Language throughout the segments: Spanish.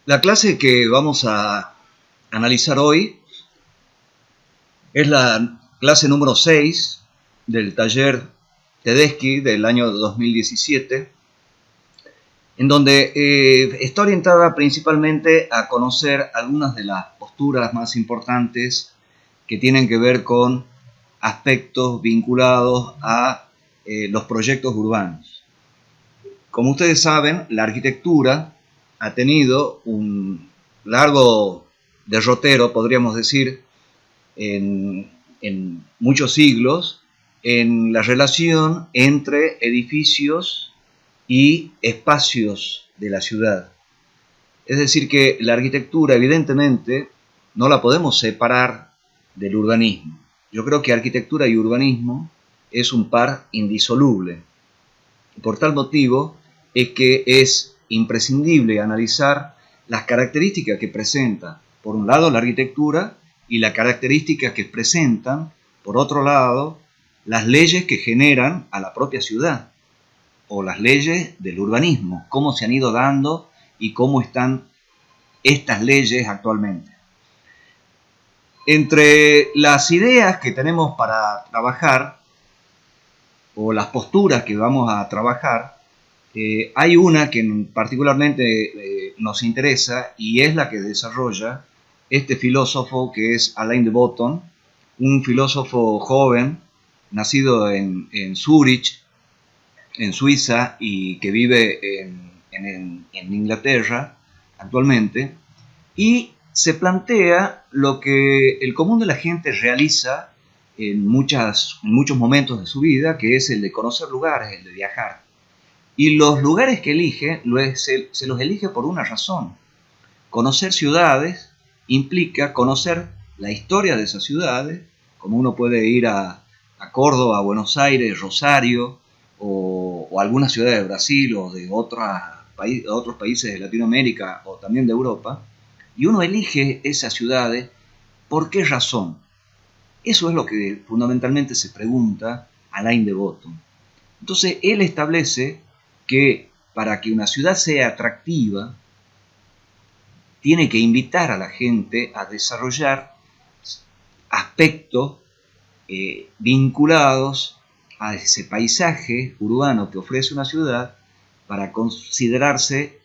La clase que vamos a analizar hoy es la clase número 6 del taller Tedeschi del año 2017, en donde está orientada principalmente a conocer algunas de las posturas más importantes que tienen que ver con aspectos vinculados a los proyectos urbanos. Como ustedes saben, la arquitectura ha tenido un largo derrotero, podríamos decir, en muchos siglos, en la relación entre edificios y espacios de la ciudad. Es decir, que la arquitectura, evidentemente, no la podemos separar del urbanismo. Yo creo que arquitectura y urbanismo es un par indisoluble. Por tal motivo es que es imprescindible analizar las características que presenta, por un lado, la arquitectura y las características que presentan, por otro lado, las leyes que generan a la propia ciudad o las leyes del urbanismo, cómo se han ido dando y cómo están estas leyes actualmente. Entre las ideas que tenemos para trabajar o las posturas que vamos a trabajar, hay una que particularmente nos interesa y es la que desarrolla este filósofo que es Alain de Botton, un filósofo joven, nacido en Zúrich, en Suiza, y que vive en Inglaterra actualmente, y se plantea lo que el común de la gente realiza en muchos momentos de su vida, que es el de conocer lugares, el de viajar. Y los lugares que elige, se los elige por una razón. Conocer ciudades implica conocer la historia de esas ciudades, como uno puede ir a Córdoba, a Buenos Aires, Rosario, o algunas ciudades de Brasil o de otros países de Latinoamérica o también de Europa, y uno elige esas ciudades. ¿Por qué razón? Eso es lo que fundamentalmente se pregunta Alain de Botton. Entonces, él establece que para que una ciudad sea atractiva, tiene que invitar a la gente a desarrollar aspectos vinculados a ese paisaje urbano que ofrece una ciudad para considerarse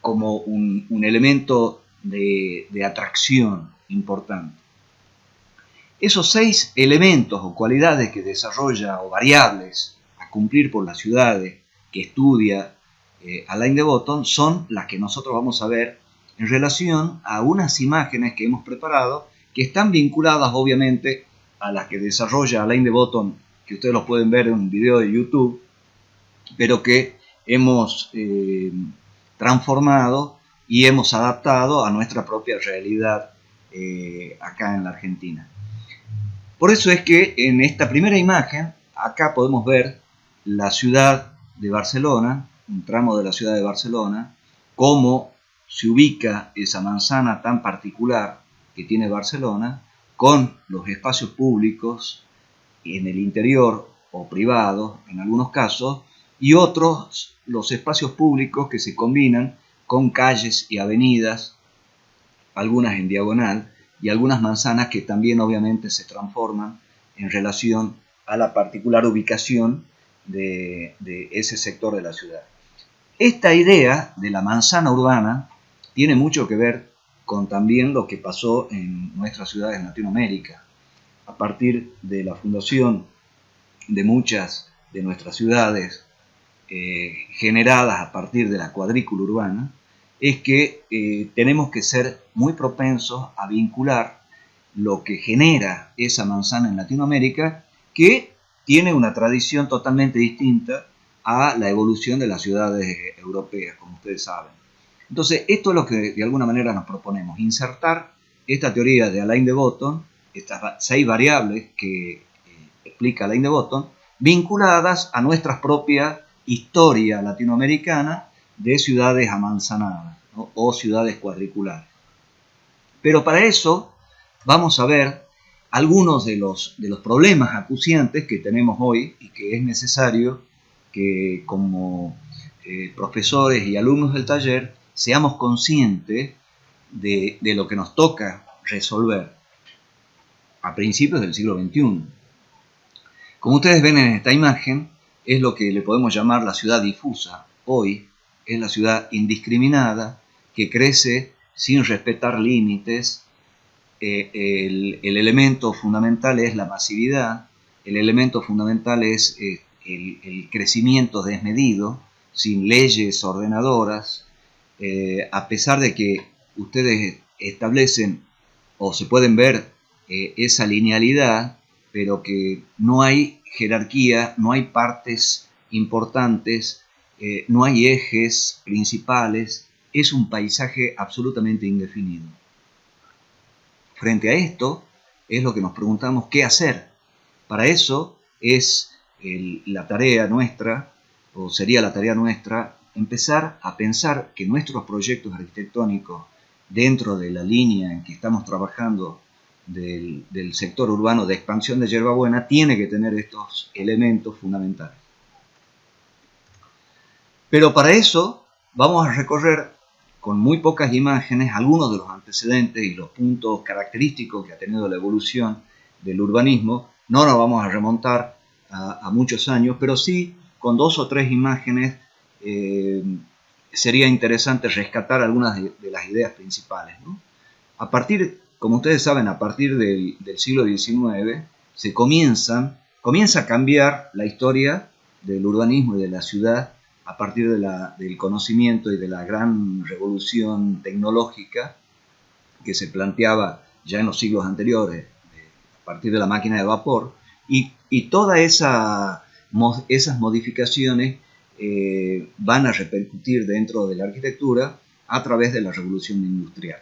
como un elemento de atracción importante. Esos 6 elementos o cualidades que desarrolla o variables a cumplir por las ciudades que estudia Alain de Botton son las que nosotros vamos a ver en relación a unas imágenes que hemos preparado que están vinculadas obviamente a las que desarrolla Alain de Botton, que ustedes los pueden ver en un video de YouTube, pero que hemos transformado y hemos adaptado a nuestra propia realidad acá en la Argentina. Por eso es que en esta primera imagen, acá podemos ver la ciudad de Barcelona, un tramo de la ciudad de Barcelona, cómo se ubica esa manzana tan particular que tiene Barcelona, con los espacios públicos en el interior o privados, en algunos casos, y otros, los espacios públicos que se combinan con calles y avenidas, algunas en diagonal, y algunas manzanas que también obviamente se transforman en relación a la particular ubicación de ese sector de la ciudad. Esta idea de la manzana urbana tiene mucho que ver con también lo que pasó en nuestras ciudades en Latinoamérica. A partir de la fundación de muchas de nuestras ciudades generadas a partir de la cuadrícula urbana, es que tenemos que ser muy propensos a vincular lo que genera esa manzana en Latinoamérica, que tiene una tradición totalmente distinta a la evolución de las ciudades europeas, como ustedes saben. Entonces, esto es lo que de alguna manera nos proponemos, insertar esta teoría de Alain de Botton, estas 6 variables que explica Alain de Botton, vinculadas a nuestra propia historia latinoamericana de ciudades amanzanadas, ¿no? O ciudades cuadriculares. Pero para eso vamos a ver algunos de los problemas acuciantes que tenemos hoy y que es necesario que como profesores y alumnos del taller seamos conscientes de lo que nos toca resolver a principios del siglo XXI. Como ustedes ven en esta imagen, es lo que le podemos llamar la ciudad difusa. Hoy es la ciudad indiscriminada que crece sin respetar límites. El elemento fundamental es la masividad, el elemento fundamental es el crecimiento desmedido, sin leyes ordenadoras, a pesar de que ustedes establecen o se pueden ver esa linealidad, pero que no hay jerarquía, no hay partes importantes, no hay ejes principales, es un paisaje absolutamente indefinido. Frente a esto es lo que nos preguntamos qué hacer. Para eso es la tarea nuestra, o sería la tarea nuestra, empezar a pensar que nuestros proyectos arquitectónicos dentro de la línea en que estamos trabajando del sector urbano de expansión de Yerbabuena tiene que tener estos elementos fundamentales. Pero para eso vamos a recorrer con muy pocas imágenes algunos de los antecedentes y los puntos característicos que ha tenido la evolución del urbanismo. No nos vamos a remontar a muchos años, pero sí con 2 o 3 imágenes sería interesante rescatar algunas de las ideas principales, ¿no? Como ustedes saben, a partir del siglo XIX se comienza a cambiar la historia del urbanismo y de la ciudad a partir del conocimiento y de la gran revolución tecnológica que se planteaba ya en los siglos anteriores, a partir de la máquina de vapor, y todas esas modificaciones van a repercutir dentro de la arquitectura a través de la revolución industrial.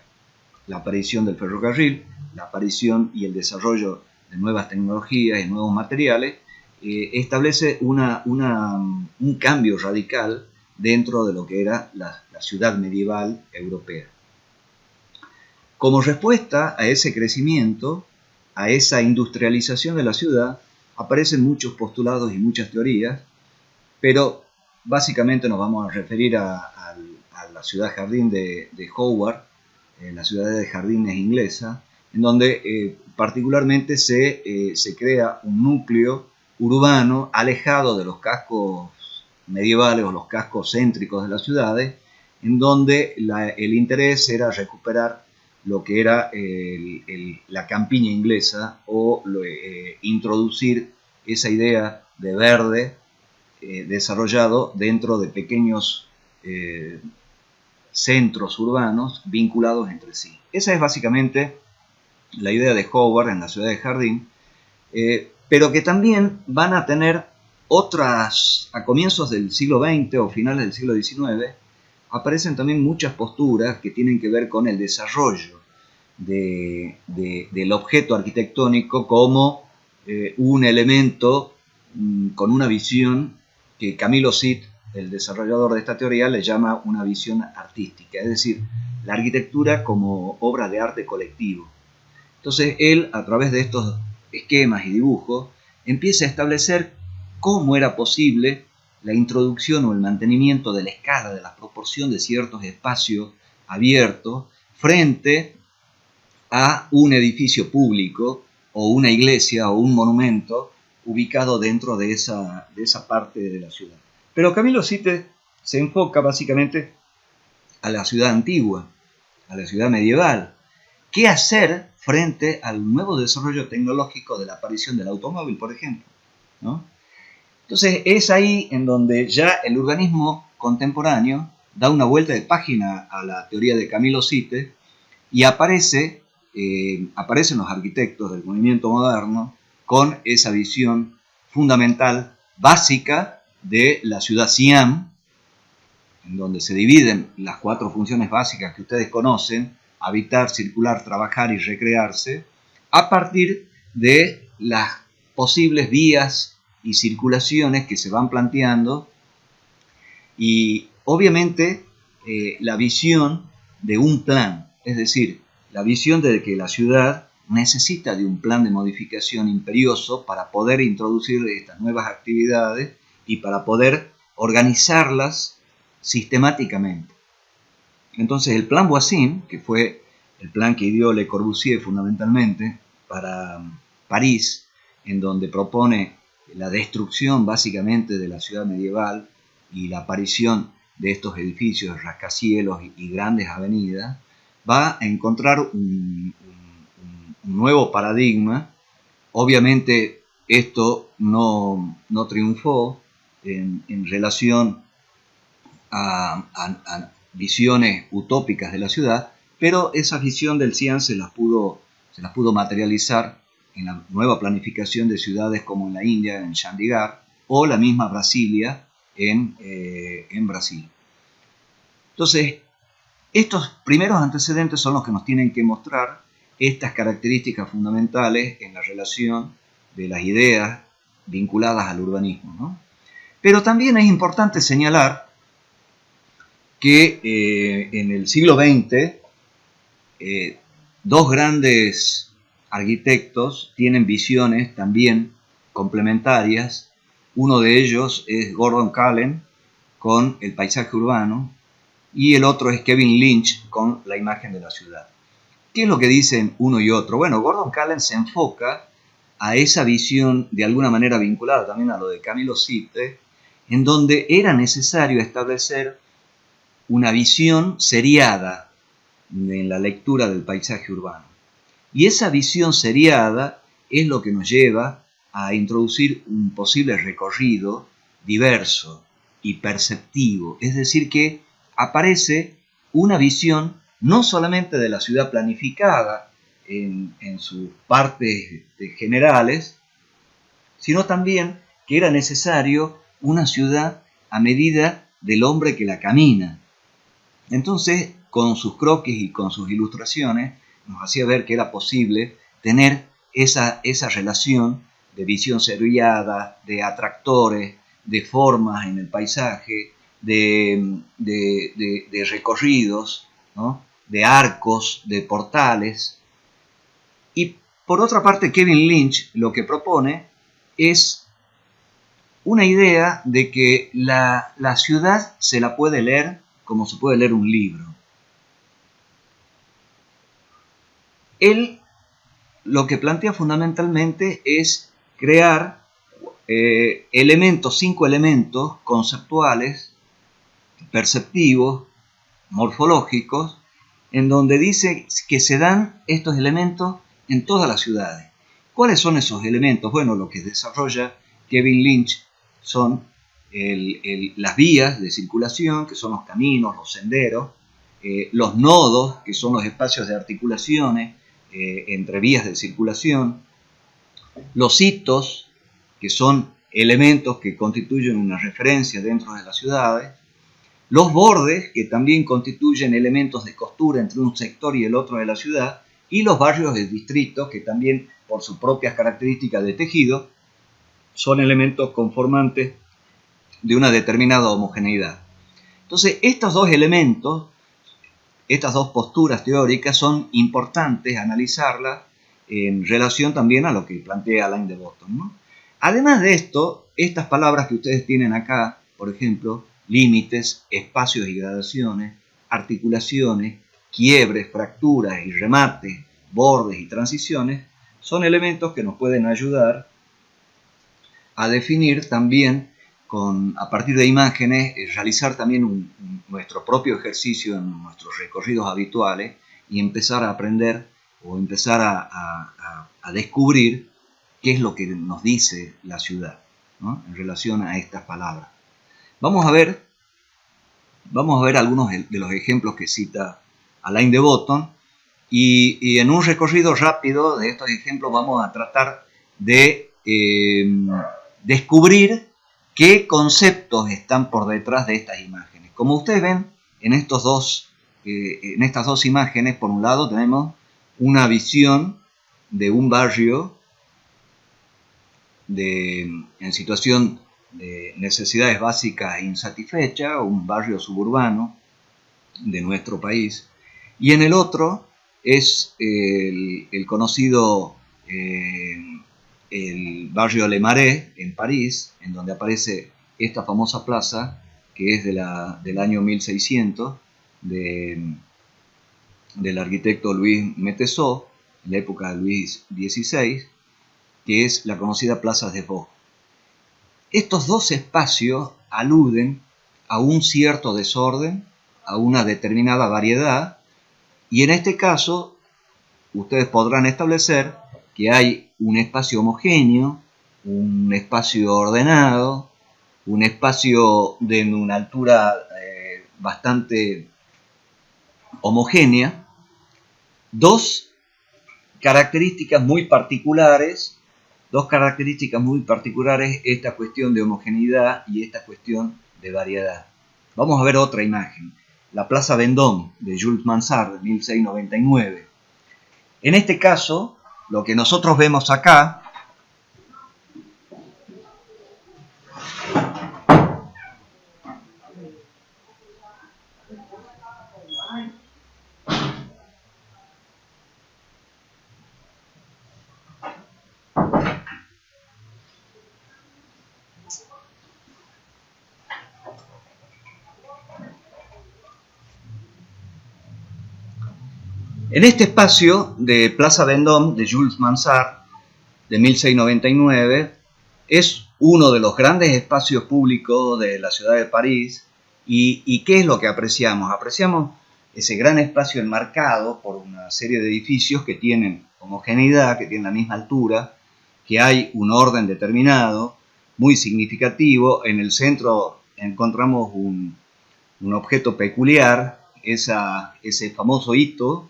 La aparición del ferrocarril, la aparición y el desarrollo de nuevas tecnologías y nuevos materiales establece un cambio radical dentro de lo que era la ciudad medieval europea. Como respuesta a ese crecimiento, a esa industrialización de la ciudad, aparecen muchos postulados y muchas teorías, pero básicamente nos vamos a referir a la ciudad jardín de Howard, la ciudad de jardines inglesa, en donde particularmente se crea un núcleo urbano alejado de los cascos medievales o los cascos céntricos de las ciudades, en donde el interés era recuperar lo que era la campiña inglesa o introducir esa idea de verde desarrollado dentro de pequeños centros urbanos vinculados entre sí. Esa es básicamente la idea de Howard en la ciudad de Jardín, pero que también van a tener otras, a comienzos del siglo XX o finales del siglo XIX, aparecen también muchas posturas que tienen que ver con el desarrollo del objeto arquitectónico como un elemento con una visión que Camilo Cid, el desarrollador de esta teoría, le llama una visión artística, es decir, la arquitectura como obra de arte colectivo. Entonces él, a través de estos esquemas y dibujos, empieza a establecer cómo era posible la introducción o el mantenimiento de la escala, de la proporción de ciertos espacios abiertos frente a un edificio público o una iglesia o un monumento ubicado dentro de esa parte de la ciudad. Pero Camilo Cid se enfoca básicamente a la ciudad antigua, a la ciudad medieval. ¿Qué hacer frente al nuevo desarrollo tecnológico de la aparición del automóvil, por ejemplo, ¿no? Entonces es ahí en donde ya el urbanismo contemporáneo da una vuelta de página a la teoría de Camilo Cid y aparecen los arquitectos del movimiento moderno con esa visión fundamental, básica, de la ciudad Siam, en donde se dividen las 4 funciones básicas que ustedes conocen: habitar, circular, trabajar y recrearse, a partir de las posibles vías y circulaciones que se van planteando, y obviamente la visión de un plan, es decir, la visión de que la ciudad necesita de un plan de modificación imperioso para poder introducir estas nuevas actividades y para poder organizarlas sistemáticamente. Entonces el plan Voisin, que fue el plan que ideó Le Corbusier fundamentalmente para París, en donde propone la destrucción básicamente de la ciudad medieval y la aparición de estos edificios, rascacielos y grandes avenidas, va a encontrar un nuevo paradigma. Obviamente esto no triunfó en relación a visiones utópicas de la ciudad, pero esa visión del CIAN se las pudo materializar en la nueva planificación de ciudades como en la India, en Chandigarh, o la misma Brasilia en Brasil. Entonces, estos primeros antecedentes son los que nos tienen que mostrar estas características fundamentales en la relación de las ideas vinculadas al urbanismo, ¿no? Pero también es importante señalar que en el siglo XX dos grandes arquitectos tienen visiones también complementarias. Uno de ellos es Gordon Cullen con el paisaje urbano y el otro es Kevin Lynch con la imagen de la ciudad. ¿Qué es lo que dicen uno y otro? Bueno, Gordon Cullen se enfoca a esa visión de alguna manera vinculada también a lo de Camilo Sitte, en donde era necesario establecer una visión seriada en la lectura del paisaje urbano. Y esa visión seriada es lo que nos lleva a introducir un posible recorrido diverso y perceptivo, es decir, que aparece una visión no solamente de la ciudad planificada en sus partes generales, sino también que era necesario una ciudad a medida del hombre que la camina. Entonces, con sus croquis y con sus ilustraciones, nos hacía ver que era posible tener esa relación de visión seriada, de atractores, de formas en el paisaje, de recorridos, ¿no? De arcos, de portales. Y por otra parte, Kevin Lynch lo que propone es una idea de que la ciudad se la puede leer como se puede leer un libro. Él lo que plantea fundamentalmente es crear cinco elementos conceptuales, perceptivos, morfológicos, en donde dice que se dan estos elementos en todas las ciudades. ¿Cuáles son esos elementos? Bueno, lo que desarrolla Kevin Lynch son las vías de circulación, que son los caminos, los senderos, los nodos, que son los espacios de articulaciones entre vías de circulación, los hitos, que son elementos que constituyen una referencia dentro de las ciudades, los bordes, que también constituyen elementos de costura entre un sector y el otro de la ciudad, y los barrios de distritos, que también por sus propias características de tejido, son elementos conformantes de una determinada homogeneidad. Entonces, estos dos elementos, estas dos posturas teóricas son importantes analizarlas en relación también a lo que plantea Alain de Botton, ¿no? Además de esto, estas palabras que ustedes tienen acá, por ejemplo, límites, espacios y gradaciones, articulaciones, quiebres, fracturas y remates, bordes y transiciones, son elementos que nos pueden ayudar a definir también, a partir de imágenes, realizar también nuestro propio ejercicio en nuestros recorridos habituales y empezar a aprender o empezar a descubrir qué es lo que nos dice la ciudad, ¿no? En relación a estas palabras. Vamos a ver algunos de los ejemplos que cita Alain de Botton y en un recorrido rápido de estos ejemplos vamos a tratar de descubrir qué conceptos están por detrás de estas imágenes. Como ustedes ven en estas dos imágenes, por un lado tenemos una visión de un barrio en situación de necesidades básicas insatisfechas, un barrio suburbano de nuestro país, y en el otro es el conocido el barrio Le Marais en París, en donde aparece esta famosa plaza que es del año 1600 del arquitecto Louis Metesot, en la época de Luis XVI, que es la conocida Plaza des Vosges. Estos dos espacios aluden a un cierto desorden, a una determinada variedad, y en este caso ustedes podrán establecer que hay un espacio homogéneo, un espacio ordenado, un espacio de una altura bastante homogénea, dos características muy particulares, esta cuestión de homogeneidad y esta cuestión de variedad. Vamos a ver otra imagen, la Plaza Vendôme de Jules Mansart de 1699. En este caso, lo que nosotros vemos acá en este espacio de Plaza Vendôme de Jules Mansart de 1699 es uno de los grandes espacios públicos de la ciudad de París. ¿Y qué es lo que apreciamos? Apreciamos ese gran espacio enmarcado por una serie de edificios que tienen homogeneidad, que tienen la misma altura, que hay un orden determinado, muy significativo. En el centro encontramos un objeto peculiar, ese famoso hito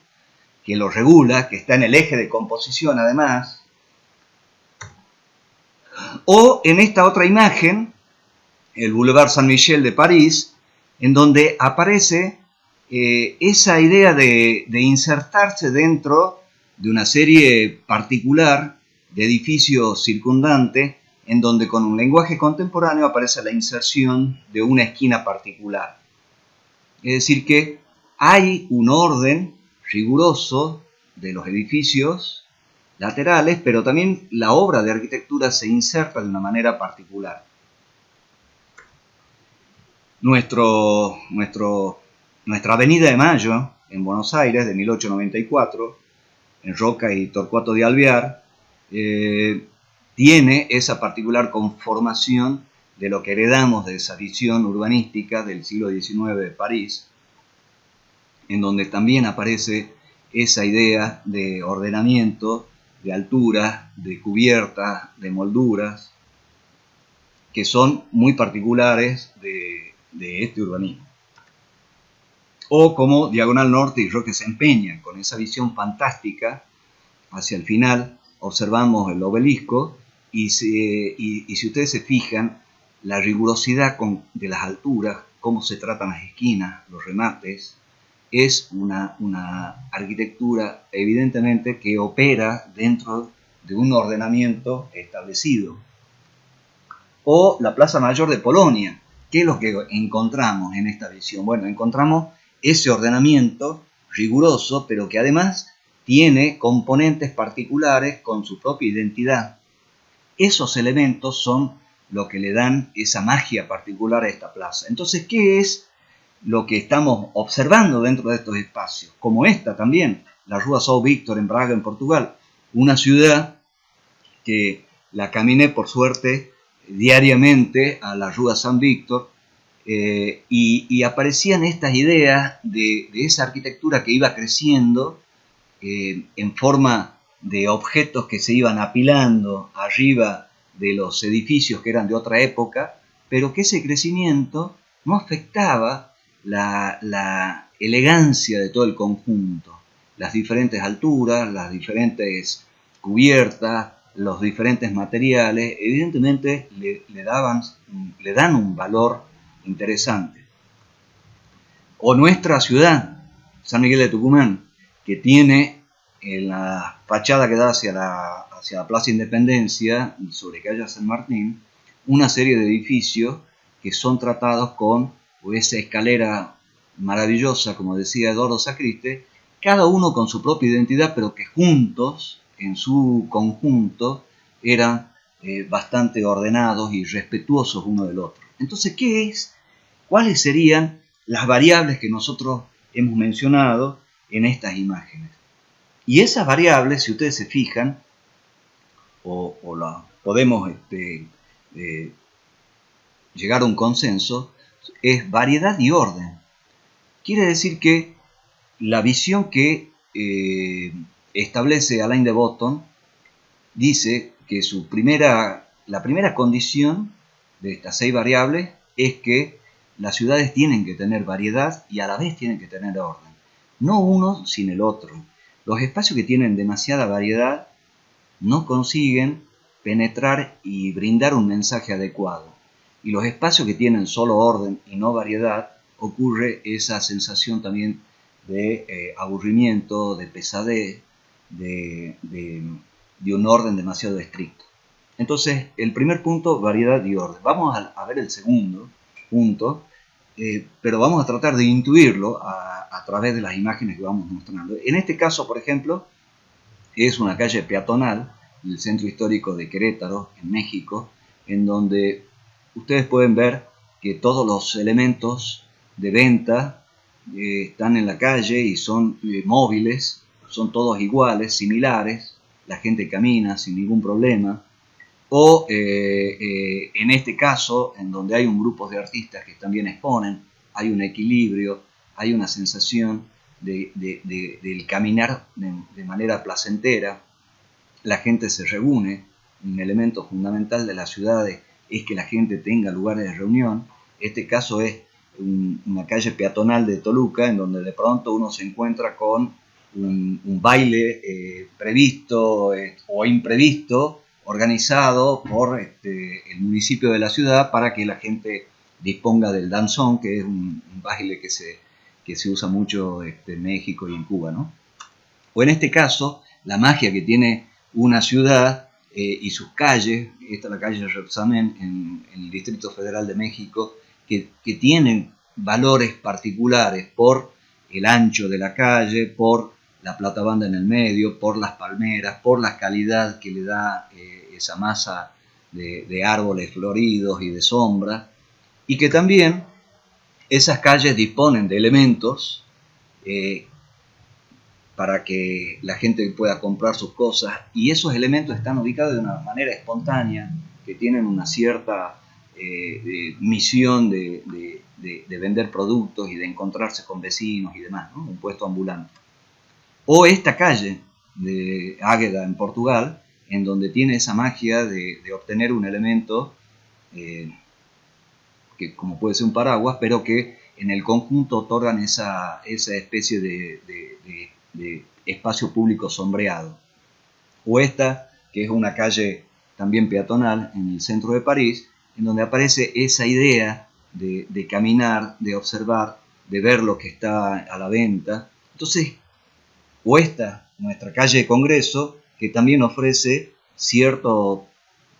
que lo regula, que está en el eje de composición además. O en esta otra imagen, el Boulevard Saint-Michel de París, en donde aparece esa idea de insertarse dentro de una serie particular de edificios circundantes, en donde con un lenguaje contemporáneo aparece la inserción de una esquina particular. Es decir, que hay un orden riguroso de los edificios laterales, pero también la obra de arquitectura se inserta de una manera particular. Nuestra Avenida de Mayo, en Buenos Aires, de 1894, en Roca y Torcuato de Alvear, tiene esa particular conformación de lo que heredamos de esa visión urbanística del siglo XIX de París, en donde también aparece esa idea de ordenamiento, de alturas, de cubiertas, de molduras, que son muy particulares de este urbanismo. O como Diagonal Norte y Roque se empeñan con esa visión fantástica. Hacia el final observamos el obelisco y si ustedes se fijan, la rigurosidad de las alturas, cómo se tratan las esquinas, los remates, es una arquitectura evidentemente que opera dentro de un ordenamiento establecido. O la Plaza Mayor de Polonia. ¿Qué es lo que encontramos en esta visión? Bueno, encontramos ese ordenamiento riguroso, pero que además tiene componentes particulares con su propia identidad. Esos elementos son lo que le dan esa magia particular a esta plaza. Entonces, ¿qué es lo que estamos observando dentro de estos espacios? Como esta también, la Rua São Victor en Braga, en Portugal. Una ciudad que la caminé por suerte diariamente a la Rua San Víctor, y aparecían estas ideas de esa arquitectura que iba creciendo en forma de objetos que se iban apilando arriba de los edificios que eran de otra época, pero que ese crecimiento no afectaba la elegancia de todo el conjunto, las diferentes alturas, las diferentes cubiertas, los diferentes materiales, evidentemente le dan un valor interesante. O nuestra ciudad, San Miguel de Tucumán, que tiene en la fachada que da hacia la Plaza Independencia, sobre calle San Martín, una serie de edificios que son tratados con esa escalera maravillosa, como decía Eduardo Sacriste, cada uno con su propia identidad, pero que juntos, en su conjunto, eran bastante ordenados y respetuosos uno del otro. Entonces, ¿cuáles serían las variables que nosotros hemos mencionado en estas imágenes. Y esas variables, si ustedes se fijan, o la podemos llegar a un consenso, es variedad y orden. Quiere decir que la visión que establece Alain de Botton dice que la primera condición de estas 6 variables es que las ciudades tienen que tener variedad y a la vez tienen que tener orden. No uno sin el otro. Los espacios que tienen demasiada variedad no consiguen penetrar y brindar un mensaje adecuado. Y los espacios que tienen solo orden y no variedad, ocurre esa sensación también de aburrimiento, de pesadez, de un orden demasiado estricto. Entonces, el primer punto, variedad y orden. Vamos a ver el segundo punto, pero vamos a tratar de intuirlo a través de las imágenes que vamos mostrando. En este caso, por ejemplo, es una calle peatonal del centro histórico de Querétaro, en México, en donde ustedes pueden ver que todos los elementos de venta están en la calle y son móviles, son todos iguales, similares, la gente camina sin ningún problema. O en este caso, en donde hay un grupo de artistas que también exponen, hay un equilibrio, hay una sensación del caminar de manera placentera, la gente se reúne, un elemento fundamental de las ciudades es que la gente tenga lugares de reunión. Este caso es una calle peatonal de Toluca, en donde de pronto uno se encuentra con un baile previsto o imprevisto, organizado por el municipio de la ciudad para que la gente disponga del danzón, que es un baile que se usa mucho en México y en Cuba, ¿no? O en este caso, la magia que tiene una ciudad y sus calles, esta es la calle Rebsamen en el Distrito Federal de México, que tienen valores particulares por el ancho de la calle, por la platabanda en el medio, por las palmeras, por la calidad que le da esa masa de árboles floridos y de sombra, y que también esas calles disponen de elementos para que la gente pueda comprar sus cosas, y esos elementos están ubicados de una manera espontánea, que tienen una cierta misión de vender productos y de encontrarse con vecinos y demás, ¿no? Un puesto ambulante. O esta calle de Águeda en Portugal, en donde tiene esa magia de obtener un elemento que como puede ser un paraguas, pero que en el conjunto otorgan esa especie de espacio público sombreado. O esta, que es una calle también peatonal en el centro de París, en donde aparece esa idea de caminar, de observar, de ver lo que está a la venta. Entonces, o esta, nuestra calle de Congreso, que también ofrece cierto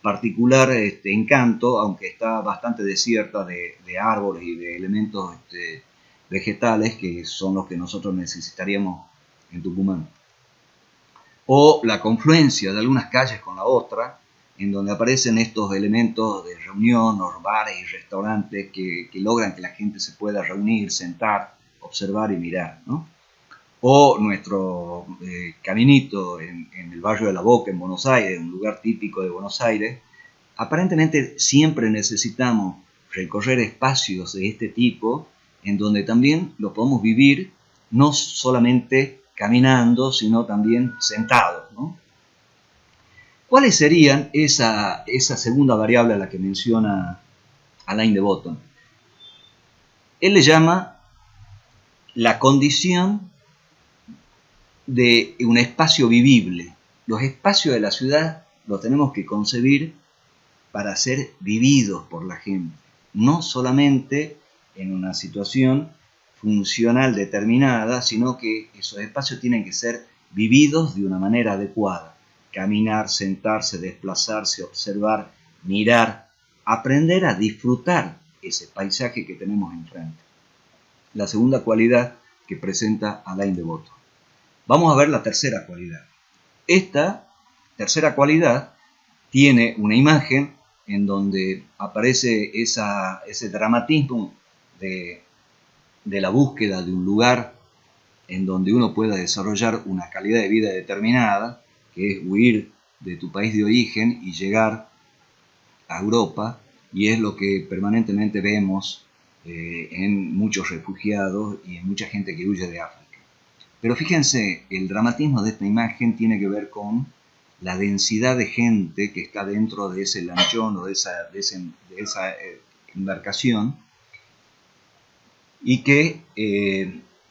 particular encanto, aunque está bastante desierta de árboles y de elementos vegetales, que son los que nosotros necesitaríamos en Tucumán. O la confluencia de algunas calles con la otra, en donde aparecen estos elementos de reunión, los bares y restaurantes que logran que la gente se pueda reunir, sentar, observar y mirar, ¿no? O nuestro caminito en el barrio de La Boca, en Buenos Aires, un lugar típico de Buenos Aires. Aparentemente siempre necesitamos recorrer espacios de este tipo, en donde también lo podemos vivir, no solamente caminando, sino también sentados, ¿no? ¿Cuáles serían esa segunda variable a la que menciona Alain de Botton? Él le llama la condición de un espacio vivible. Los espacios de la ciudad los tenemos que concebir para ser vividos por la gente, no solamente en una situación funcional determinada, sino que esos espacios tienen que ser vividos de una manera adecuada. Caminar, sentarse, desplazarse, observar, mirar, aprender a disfrutar ese paisaje que tenemos enfrente. La segunda cualidad que presenta Alain de Botton. Vamos a ver la tercera cualidad. Esta tercera cualidad tiene una imagen en donde aparece ese dramatismo de la búsqueda de un lugar en donde uno pueda desarrollar una calidad de vida determinada, que es huir de tu país de origen y llegar a Europa, y es lo que permanentemente vemos en muchos refugiados y en mucha gente que huye de África. Pero fíjense, el dramatismo de esta imagen tiene que ver con la densidad de gente que está dentro de ese lanchón o de esa embarcación, y que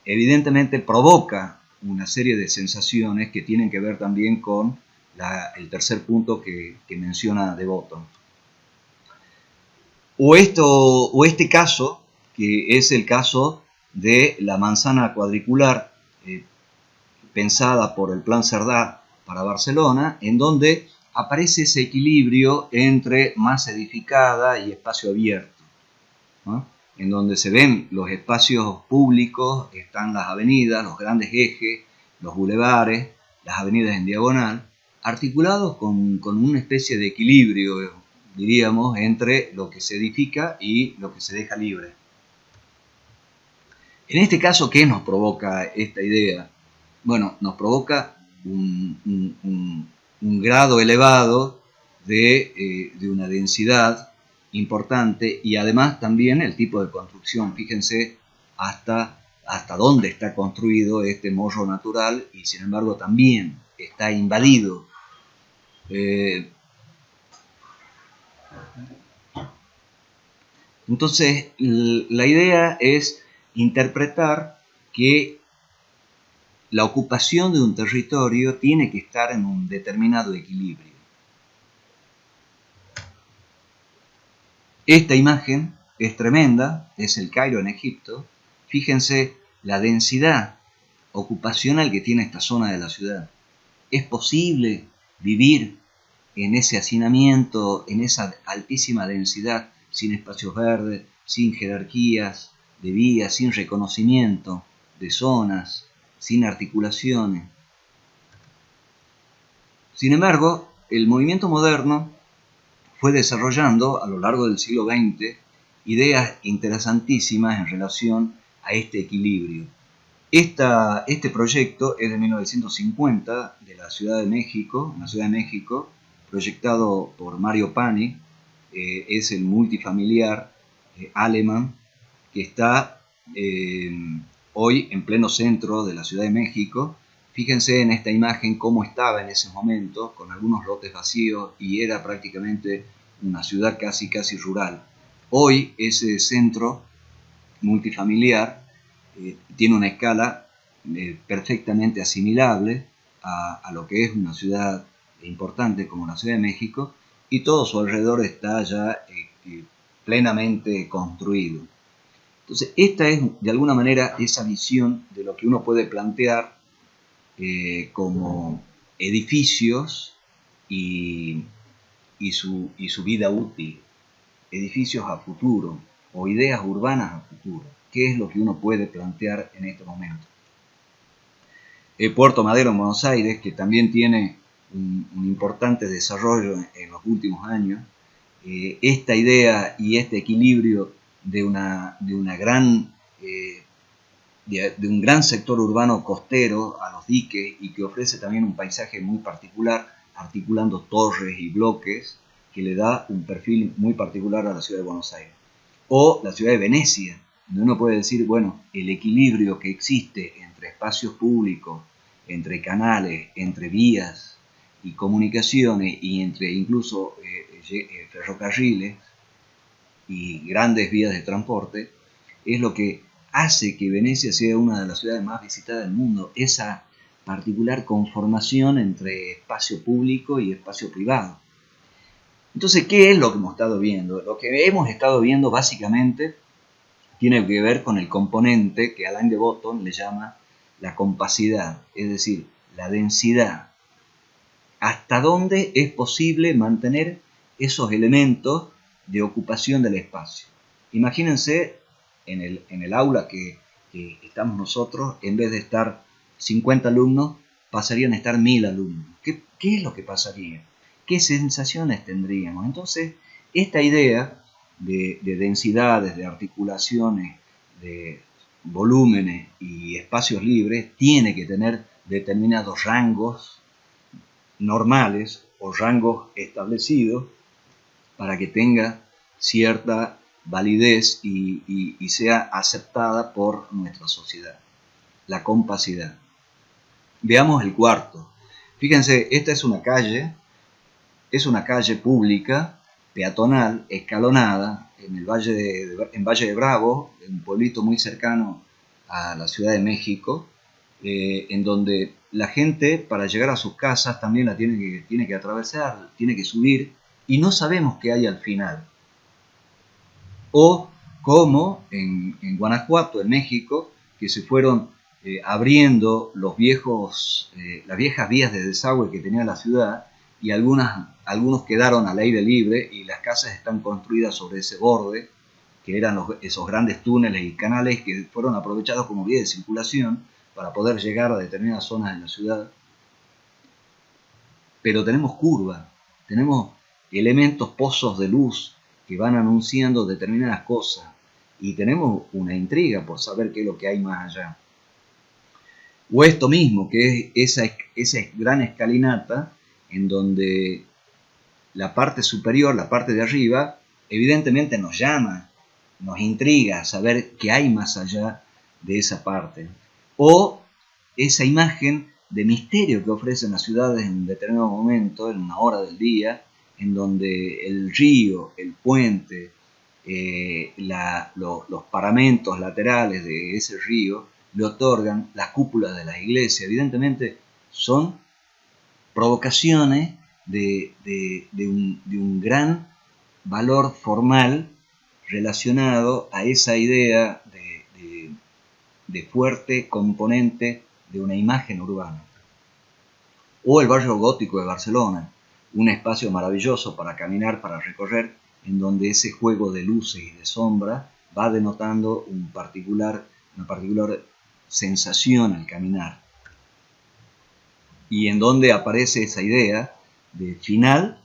evidentemente provoca una serie de sensaciones que tienen que ver también con el tercer punto que menciona De Botton. O este caso, que es el caso de la manzana cuadricular pensada por el Plan Cerdá para Barcelona, en donde aparece ese equilibrio entre masa edificada y espacio abierto, ¿no? En donde se ven los espacios públicos, están las avenidas, los grandes ejes, los bulevares, las avenidas en diagonal, articulados con una especie de equilibrio, diríamos, entre lo que se edifica y lo que se deja libre. En este caso, ¿qué nos provoca esta idea? Bueno, nos provoca un grado elevado de una densidad importante, y además también el tipo de construcción. Fíjense hasta dónde está construido este morro natural, y sin embargo también está invadido. Entonces, la idea es interpretar que la ocupación de un territorio tiene que estar en un determinado equilibrio. Esta imagen es tremenda, es el Cairo en Egipto. Fíjense la densidad ocupacional que tiene esta zona de la ciudad. ¿Es posible vivir en ese hacinamiento, en esa altísima densidad, sin espacios verdes, sin jerarquías de vías, sin reconocimiento de zonas, sin articulaciones? Sin embargo, el movimiento moderno fue desarrollando a lo largo del siglo XX ideas interesantísimas en relación a este equilibrio. Este proyecto es de 1950, de la Ciudad de México, en la Ciudad de México, proyectado por Mario Pani. Es el multifamiliar alemán que está hoy en pleno centro de la Ciudad de México. Fíjense en esta imagen cómo estaba en ese momento, con algunos lotes vacíos, y era prácticamente una ciudad casi rural. Hoy ese centro multifamiliar tiene una escala perfectamente asimilable a lo que es una ciudad importante como la Ciudad de México, y todo su alrededor está ya plenamente construido. Entonces, esta es de alguna manera esa visión de lo que uno puede plantear como edificios y su vida útil, edificios a futuro o ideas urbanas a futuro. ¿Qué es lo que uno puede plantear en este momento? Puerto Madero en Buenos Aires, que también tiene un importante desarrollo en los últimos años, esta idea y este equilibrio de un gran sector urbano costero a los diques, y que ofrece también un paisaje muy particular, articulando torres y bloques, que le da un perfil muy particular a la ciudad de Buenos Aires. O la ciudad de Venecia, donde uno puede decir, bueno, el equilibrio que existe entre espacios públicos, entre canales, entre vías y comunicaciones, y entre incluso ferrocarriles y grandes vías de transporte, es lo que hace que Venecia sea una de las ciudades más visitadas del mundo. Esa particular conformación entre espacio público y espacio privado. Entonces, ¿qué es lo que hemos estado viendo? Lo que hemos estado viendo básicamente tiene que ver con el componente que Alain de Botton le llama la compacidad, es decir, la densidad. ¿Hasta dónde es posible mantener esos elementos de ocupación del espacio? Imagínense en el aula que estamos nosotros, en vez de estar 50 alumnos, pasarían a estar 1000 alumnos. ¿Qué es lo que pasaría? ¿Qué sensaciones tendríamos? Entonces, esta idea de densidades, de articulaciones, de volúmenes y espacios libres, tiene que tener determinados rangos normales o rangos establecidos para que tenga cierta validez y sea aceptada por nuestra sociedad. La compacidad. Veamos el cuarto. Fíjense, esta es una calle pública, peatonal, escalonada, en Valle de Bravo, un pueblito muy cercano a la Ciudad de México, en donde la gente para llegar a sus casas también la tiene que atravesar, tiene que subir, y no sabemos qué hay al final. O como en Guanajuato, en México, que se fueron abriendo las viejas vías de desagüe que tenía la ciudad, y algunos quedaron al aire libre y las casas están construidas sobre ese borde, que eran esos grandes túneles y canales que fueron aprovechados como vía de circulación para poder llegar a determinadas zonas de la ciudad. Pero tenemos curvas, tenemos elementos, pozos de luz que van anunciando determinadas cosas, y tenemos una intriga por saber qué es lo que hay más allá. O esto mismo, que es esa gran escalinata en donde la parte superior, la parte de arriba, evidentemente nos llama, nos intriga saber qué hay más allá de esa parte. O esa imagen de misterio que ofrecen las ciudades en un determinado momento, en una hora del día, en donde el río, el puente, los paramentos laterales de ese río le otorgan las cúpulas de la iglesia. Evidentemente son provocaciones de un gran valor formal relacionado a esa idea de fuerte componente de una imagen urbana. O el barrio gótico de Barcelona, un espacio maravilloso para caminar, para recorrer, en donde ese juego de luces y de sombra va denotando una particular sensación al caminar. Y en donde aparece esa idea de final,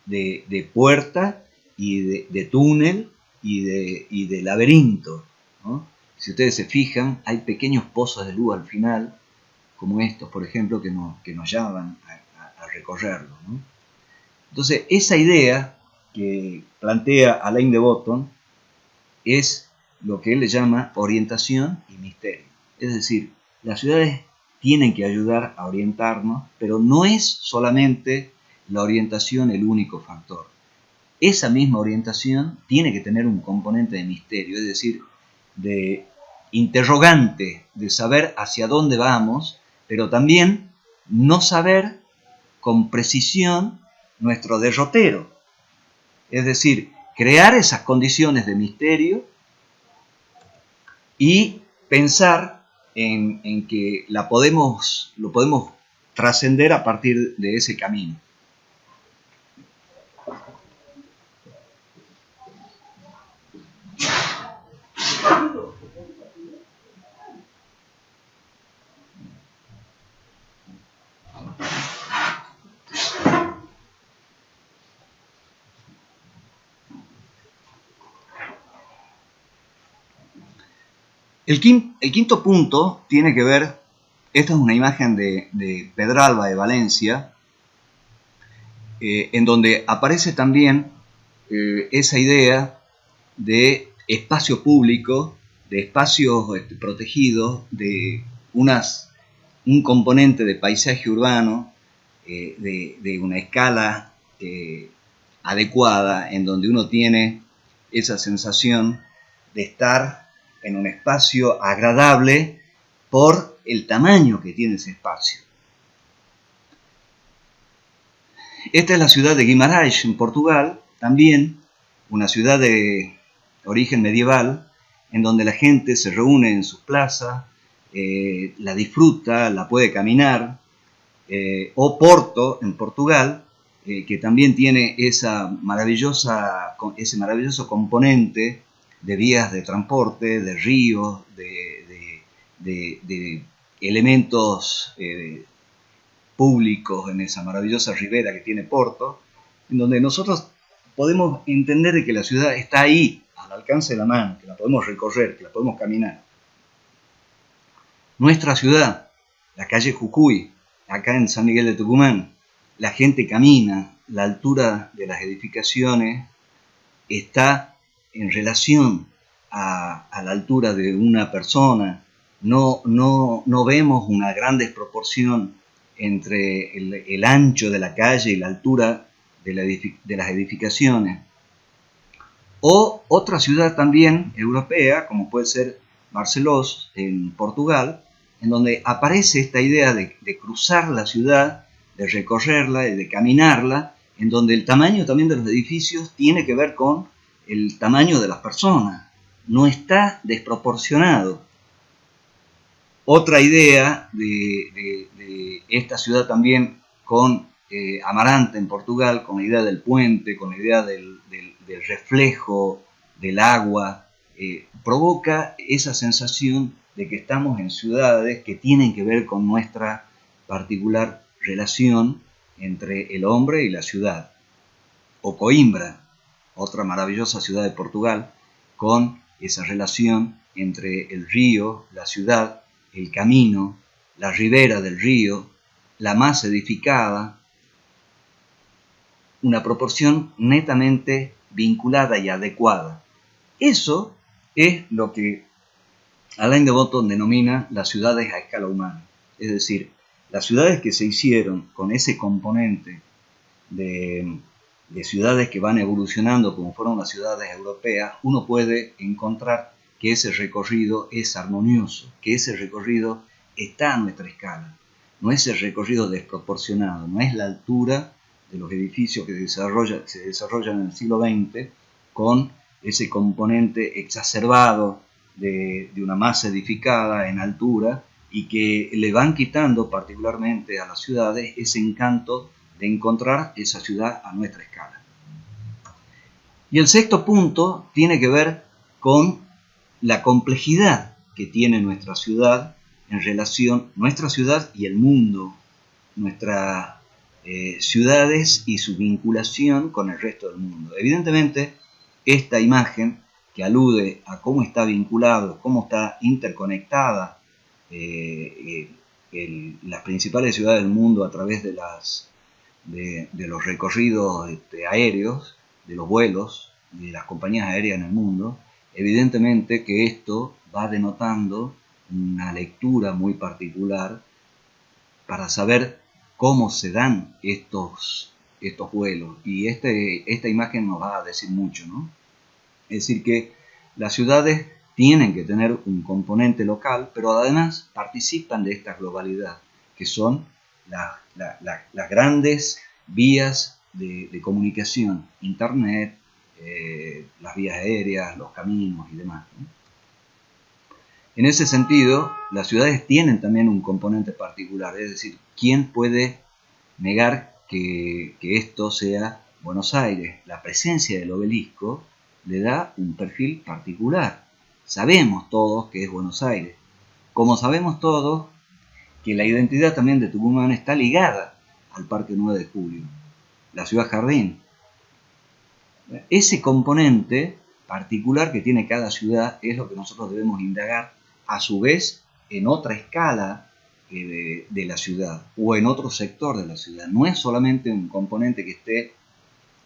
de puerta y de túnel y de laberinto, ¿no? Si ustedes se fijan, hay pequeños pozos de luz al final, como estos, por ejemplo, que nos llaman a recorrerlo, ¿no? Entonces, esa idea que plantea Alain de Botton es lo que él le llama orientación y misterio. Es decir, las ciudades tienen que ayudar a orientarnos, pero no es solamente la orientación el único factor. Esa misma orientación tiene que tener un componente de misterio, es decir, de interrogante, de saber hacia dónde vamos, pero también no saber con precisión nuestro derrotero. Es decir, crear esas condiciones de misterio y pensar en que lo podemos trascender a partir de ese camino. El quinto punto tiene que ver, esta es una imagen de Pedralba de Valencia, en donde aparece también esa idea de espacio público, de espacios protegidos, de un componente de paisaje urbano, de una escala adecuada, en donde uno tiene esa sensación de estar en un espacio agradable por el tamaño que tiene ese espacio. Esta es la ciudad de Guimarães, en Portugal, también una ciudad de origen medieval, en donde la gente se reúne en sus plazas, la disfruta, la puede caminar, o Porto, en Portugal, que también tiene ese maravilloso componente de vías de transporte, de ríos, de elementos públicos en esa maravillosa ribera que tiene Porto, en donde nosotros podemos entender que la ciudad está ahí, al alcance de la mano, que la podemos recorrer, que la podemos caminar. Nuestra ciudad, la calle Jujuy, acá en San Miguel de Tucumán, la gente camina, la altura de las edificaciones está en relación a la altura de una persona. No vemos una gran desproporción entre el ancho de la calle y la altura de las edificaciones. O otra ciudad también europea, como puede ser Barcelos, en Portugal, en donde aparece esta idea de cruzar la ciudad, de recorrerla, de caminarla, en donde el tamaño también de los edificios tiene que ver con el tamaño de las personas. No está desproporcionado. Otra idea de esta ciudad también con Amarante en Portugal, con la idea del puente, con la idea del reflejo del agua, provoca esa sensación de que estamos en ciudades que tienen que ver con nuestra particular relación entre el hombre y la ciudad. O Coimbra, otra maravillosa ciudad de Portugal, con esa relación entre el río, la ciudad, el camino, la ribera del río, la masa edificada, una proporción netamente vinculada y adecuada. Eso es lo que Alain de Botton denomina las ciudades a escala humana. Es decir, las ciudades que se hicieron con ese componente de ciudades que van evolucionando como fueron las ciudades europeas, uno puede encontrar que ese recorrido es armonioso, que ese recorrido está a nuestra escala. No es el recorrido desproporcionado, no es la altura de los edificios que se desarrollan en el siglo XX con ese componente exacerbado de una masa edificada en altura y que le van quitando particularmente a las ciudades ese encanto de encontrar esa ciudad a nuestra escala. Y el sexto punto tiene que ver con la complejidad que tiene nuestra ciudad en relación, nuestra ciudad y el mundo, nuestras ciudades y su vinculación con el resto del mundo. Evidentemente, esta imagen que alude a cómo está vinculado, cómo está interconectada las principales ciudades del mundo a través de los recorridos aéreos, de los vuelos, de las compañías aéreas en el mundo, evidentemente que esto va denotando una lectura muy particular para saber cómo se dan estos vuelos. Y esta imagen nos va a decir mucho, ¿no? Es decir, que las ciudades tienen que tener un componente local, pero además participan de esta globalidad, que son las grandes vías de comunicación, internet, las vías aéreas, los caminos y demás, ¿no? En ese sentido, las ciudades tienen también un componente particular, es decir, ¿quién puede negar que esto sea Buenos Aires? La presencia del obelisco le da un perfil particular. Sabemos todos que es Buenos Aires, como sabemos todos que la identidad también de Tucumán está ligada al Parque 9 de Julio, la ciudad jardín. Ese componente particular que tiene cada ciudad es lo que nosotros debemos indagar, a su vez en otra escala de la ciudad o en otro sector de la ciudad. No es solamente un componente que esté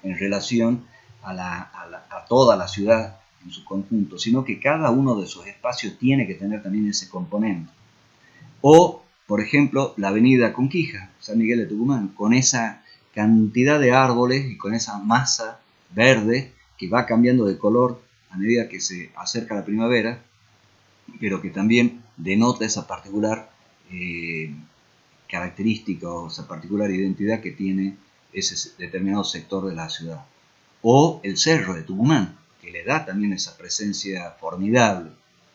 en relación a toda la ciudad en su conjunto, sino que cada uno de esos espacios tiene que tener también ese componente. O, por ejemplo, la avenida Conquija, San Miguel de Tucumán, con esa cantidad de árboles y con esa masa verde que va cambiando de color a medida que se acerca la primavera, pero que también denota esa particular característica o esa particular identidad que tiene ese determinado sector de la ciudad. O el Cerro de Tucumán, que le da también esa presencia formidable, ¿sí?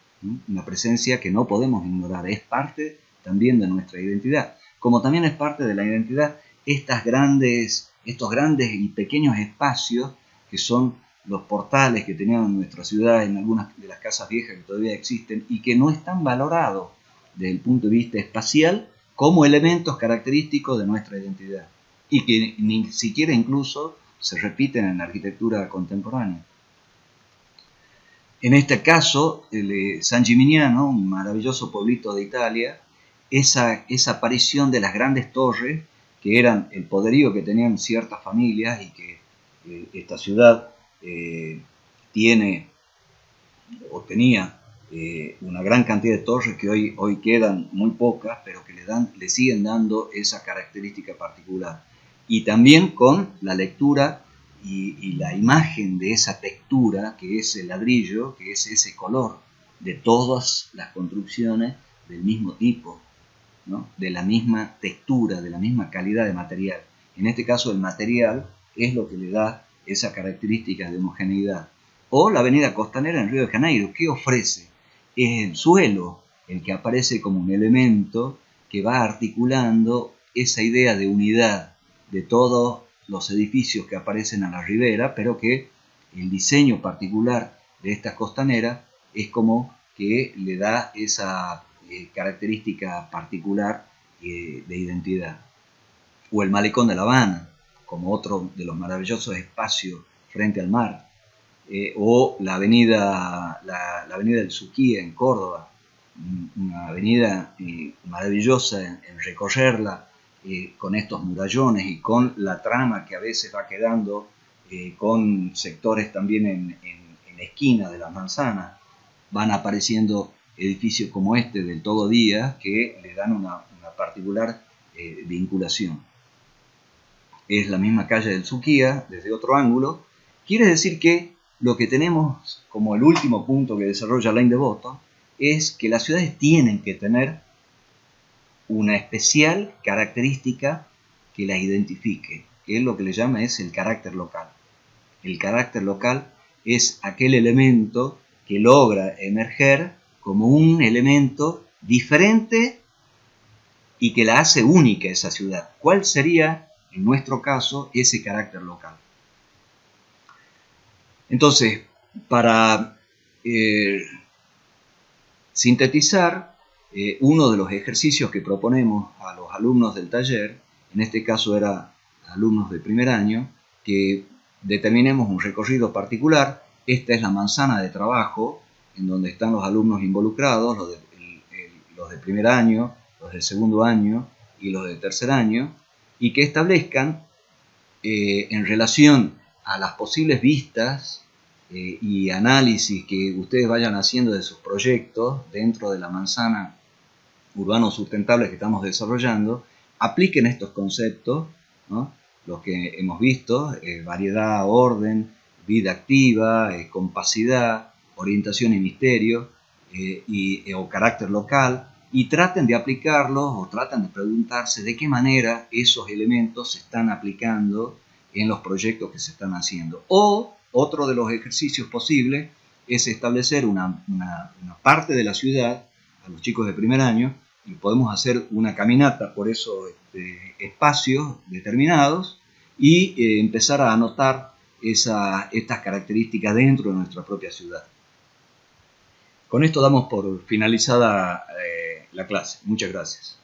Una presencia que no podemos ignorar, es parte también de nuestra identidad, como también es parte de la identidad estos grandes y pequeños espacios que son los portales que tenían en nuestra ciudad, en algunas de las casas viejas que todavía existen y que no están valorados desde el punto de vista espacial como elementos característicos de nuestra identidad y que ni siquiera incluso se repiten en la arquitectura contemporánea. En este caso, San Gimignano, un maravilloso pueblito de Italia, esa aparición de las grandes torres, que eran el poderío que tenían ciertas familias y que esta ciudad tiene o tenía una gran cantidad de torres que hoy quedan muy pocas, pero que le siguen dando esa característica particular. Y también con la lectura y la imagen de esa textura que es el ladrillo, que es ese color de todas las construcciones del mismo tipo, ¿no? De la misma textura, de la misma calidad de material. En este caso el material es lo que le da esa característica de homogeneidad. O la avenida costanera en Río de Janeiro, ¿qué ofrece? Es el suelo el que aparece como un elemento que va articulando esa idea de unidad de todos los edificios que aparecen a la ribera, pero que el diseño particular de esta costanera es como que le da esa característica particular de identidad. O el Malecón de La Habana, como otro de los maravillosos espacios frente al mar. O la avenida del Suquía en Córdoba, una avenida maravillosa en recorrerla, con estos murallones y con la trama que a veces va quedando, con sectores también en esquina de las manzanas, van apareciendo edificios como este del Todo Día que le dan una particular vinculación. Es la misma calle del Suquía, desde otro ángulo. Quiere decir que lo que tenemos como el último punto que desarrolla Alain de Botton es que las ciudades tienen que tener una especial característica que las identifique, que es lo que le llama es el carácter local. El carácter local es aquel elemento que logra emerger como un elemento diferente y que la hace única esa ciudad. ¿Cuál sería, en nuestro caso, ese carácter local? Entonces, para sintetizar, uno de los ejercicios que proponemos a los alumnos del taller, en este caso era alumnos de primer año, que determinemos un recorrido particular. Esta es la manzana de trabajo en donde están los alumnos involucrados, los de primer año, los del segundo año y los de tercer año, y que establezcan en relación a las posibles vistas y análisis que ustedes vayan haciendo de sus proyectos dentro de la manzana urbanos sustentables que estamos desarrollando, apliquen estos conceptos, ¿no? Los que hemos visto, variedad, orden, vida activa, compacidad, orientación y misterio, o carácter local, y traten de aplicarlos o traten de preguntarse de qué manera esos elementos se están aplicando en los proyectos que se están haciendo. O otro de los ejercicios posibles es establecer una parte de la ciudad a los chicos de primer año y podemos hacer una caminata por esos espacios determinados y empezar a anotar estas características dentro de nuestra propia ciudad. Con esto damos por finalizada la clase. Muchas gracias.